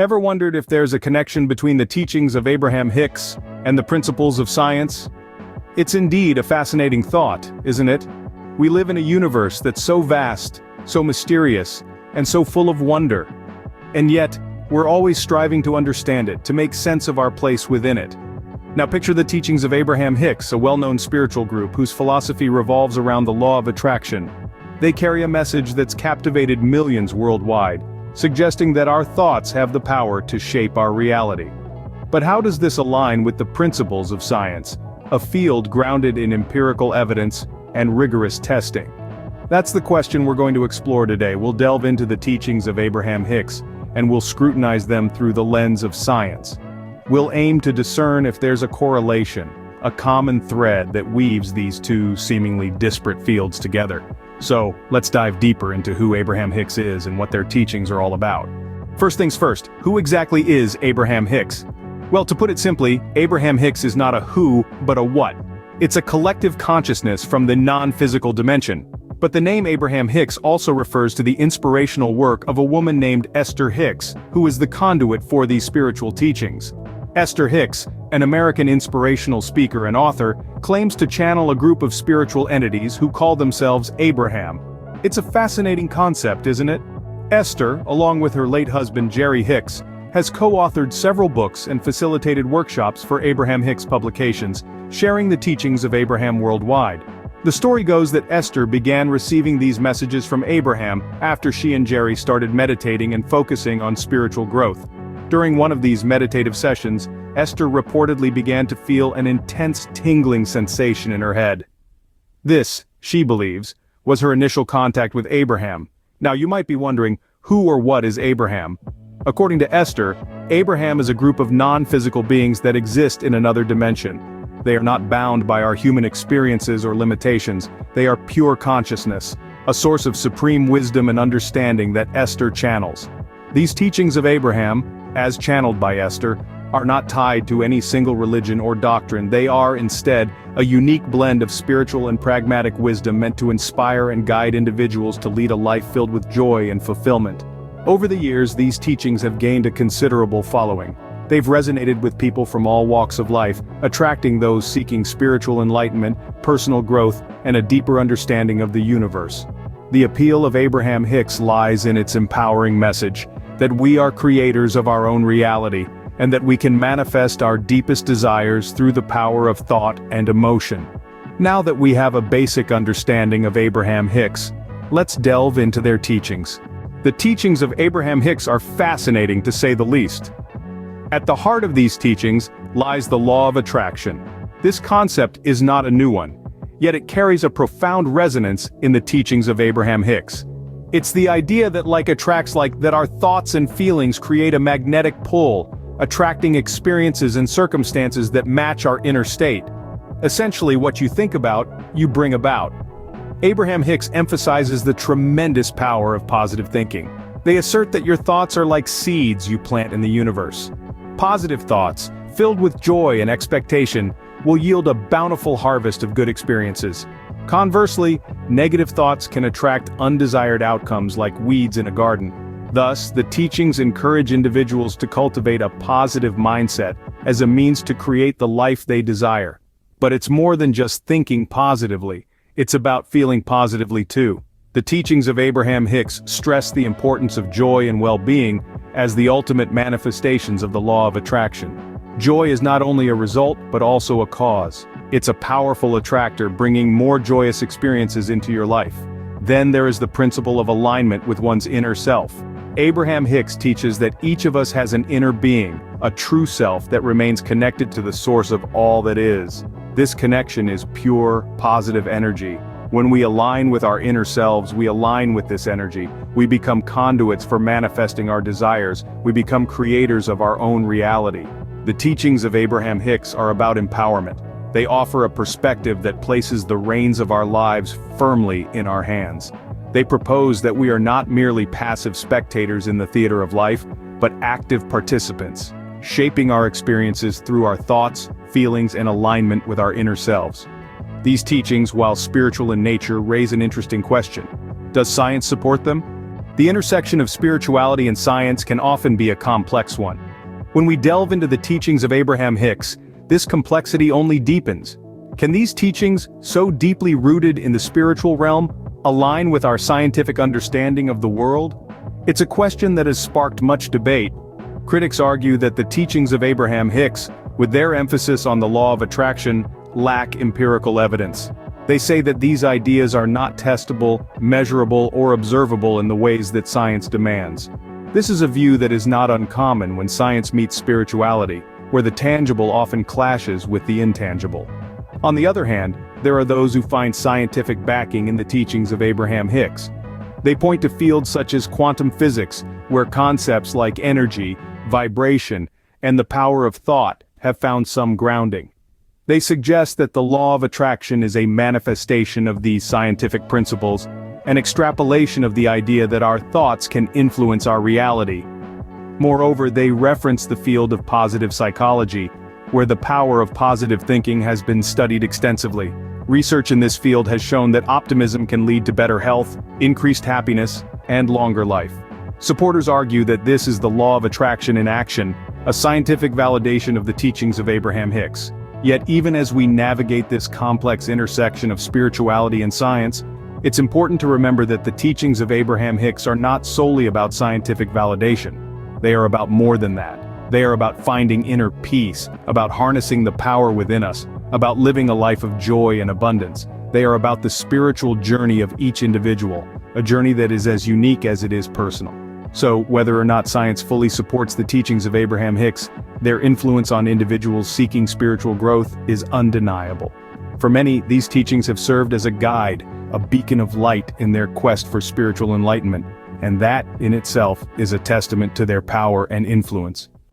Ever wondered if there's a connection between the teachings of Abraham Hicks and the principles of science? It's indeed a fascinating thought, isn't it? We live in a universe that's so vast, so mysterious, and so full of wonder. And yet, we're always striving to understand it, to make sense of our place within it. Now picture the teachings of Abraham Hicks, a well-known spiritual group whose philosophy revolves around the law of attraction. They carry a message that's captivated millions worldwide, suggesting that our thoughts have the power to shape our reality. But how does this align with the principles of science, a field grounded in empirical evidence and rigorous testing? That's the question we're going to explore today. We'll delve into the teachings of Abraham Hicks, and we'll scrutinize them through the lens of science. We'll aim to discern if there's a correlation, a common thread that weaves these two seemingly disparate fields together. So, let's dive deeper into who Abraham Hicks is and what their teachings are all about. First things first, who exactly is Abraham Hicks? Well, to put it simply, Abraham Hicks is not a who, but a what. It's a collective consciousness from the non-physical dimension. But the name Abraham Hicks also refers to the inspirational work of a woman named Esther Hicks, who is the conduit for these spiritual teachings. Esther Hicks, an American inspirational speaker and author, claims to channel a group of spiritual entities who call themselves Abraham. It's a fascinating concept, isn't it? Esther, along with her late husband Jerry Hicks, has co-authored several books and facilitated workshops for Abraham Hicks publications, sharing the teachings of Abraham worldwide. The story goes that Esther began receiving these messages from Abraham after she and Jerry started meditating and focusing on spiritual growth. During one of these meditative sessions, Esther reportedly began to feel an intense tingling sensation in her head. This, she believes, was her initial contact with Abraham. Now you might be wondering, who or what is Abraham? According to Esther, Abraham is a group of non-physical beings that exist in another dimension. They are not bound by our human experiences or limitations. They are pure consciousness, a source of supreme wisdom and understanding that Esther channels. These teachings of Abraham, as channeled by Esther, are not tied to any single religion or doctrine. They are, instead, a unique blend of spiritual and pragmatic wisdom meant to inspire and guide individuals to lead a life filled with joy and fulfillment. Over the years, these teachings have gained a considerable following. They've resonated with people from all walks of life, attracting those seeking spiritual enlightenment, personal growth, and a deeper understanding of the universe. The appeal of Abraham Hicks lies in its empowering message, that we are creators of our own reality, and that we can manifest our deepest desires through the power of thought and emotion. Now that we have a basic understanding of Abraham Hicks, let's delve into their teachings. The teachings of Abraham Hicks are fascinating to say the least. At the heart of these teachings lies the law of attraction. This concept is not a new one, yet it carries a profound resonance in the teachings of Abraham Hicks. It's the idea that that our thoughts and feelings create a magnetic pull, attracting experiences and circumstances that match our inner state. Essentially, what you think about, you bring about. Abraham Hicks emphasizes the tremendous power of positive thinking. They assert that your thoughts are like seeds you plant in the universe. Positive thoughts, filled with joy and expectation, will yield a bountiful harvest of good experiences. Conversely, negative thoughts can attract undesired outcomes like weeds in a garden. Thus, the teachings encourage individuals to cultivate a positive mindset as a means to create the life they desire. But it's more than just thinking positively. It's about feeling positively too. The teachings of Abraham Hicks stress the importance of joy and well-being as the ultimate manifestations of the law of attraction. Joy is not only a result, but also a cause. It's a powerful attractor bringing more joyous experiences into your life. Then there is the principle of alignment with one's inner self. Abraham Hicks teaches that each of us has an inner being, a true self that remains connected to the source of all that is. This connection is pure, positive energy. When we align with our inner selves, we align with this energy. We become conduits for manifesting our desires. We become creators of our own reality. The teachings of Abraham Hicks are about empowerment. They offer a perspective that places the reins of our lives firmly in our hands. They propose that we are not merely passive spectators in the theater of life, but active participants, shaping our experiences through our thoughts, feelings, and alignment with our inner selves. These teachings, while spiritual in nature, raise an interesting question. Does science support them? The intersection of spirituality and science can often be a complex one. When we delve into the teachings of Abraham Hicks, this complexity only deepens. Can these teachings, so deeply rooted in the spiritual realm, align with our scientific understanding of the world? It's a question that has sparked much debate. Critics argue that the teachings of Abraham Hicks, with their emphasis on the law of attraction, lack empirical evidence. They say that these ideas are not testable, measurable, or observable in the ways that science demands. This is a view that is not uncommon when science meets spirituality, where the tangible often clashes with the intangible. On the other hand, there are those who find scientific backing in the teachings of Abraham Hicks. They point to fields such as quantum physics, where concepts like energy, vibration, and the power of thought have found some grounding. They suggest that the law of attraction is a manifestation of these scientific principles, an extrapolation of the idea that our thoughts can influence our reality. Moreover, they reference the field of positive psychology, where the power of positive thinking has been studied extensively. Research in this field has shown that optimism can lead to better health, increased happiness, and longer life. Supporters argue that this is the law of attraction in action, a scientific validation of the teachings of Abraham Hicks. Yet even as we navigate this complex intersection of spirituality and science, it's important to remember that the teachings of Abraham Hicks are not solely about scientific validation. They are about more than that. They are about finding inner peace, about harnessing the power within us, about living a life of joy and abundance. They are about the spiritual journey of each individual, a journey that is as unique as it is personal. So, whether or not science fully supports the teachings of Abraham Hicks, their influence on individuals seeking spiritual growth is undeniable. For many, these teachings have served as a guide, a beacon of light in their quest for spiritual enlightenment, and that, in itself, is a testament to their power and influence.